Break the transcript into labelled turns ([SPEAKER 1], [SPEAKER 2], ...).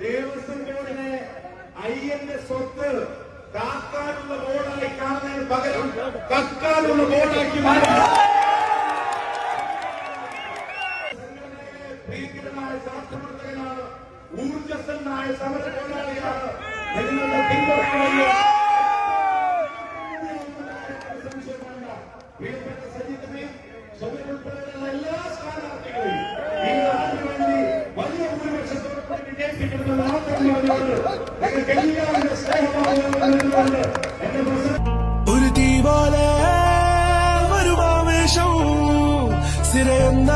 [SPEAKER 1] ദേവസ്വം ബോർഡിനെ അയ്യന്റെ സ്വത്ത് കാക്കാനുള്ള ബോർഡായി കാണുന്നതിന് പകരം കക്കാനുള്ള ബോർഡാക്കി മാറ്റി ഭീകരമായ സഹപ്രവർത്തകനാണ്, ഊർജസ്വനായ സമര പോരാളിയാണ്. ജനങ്ങളുടെ പിന്തുണ പ്രിയപ്പെട്ട സജിത്തിനെ ഉൾപ്പെടെയുള്ള എല്ലാ സ്ഥാനാർത്ഥികളെയും ഈ നാടിന് വേണ്ടി വലിയ ഭൂരിപക്ഷത്തോടെ വിജയിപ്പിക്കുന്നത് മാത്രം നിങ്ങൾക്ക് എല്ലാവരുടെ സ്നേഹമാണ്.
[SPEAKER 2] ഒരു തീ പോലെ ഒരു ആവേശവും സ്ഥിരയെന്ന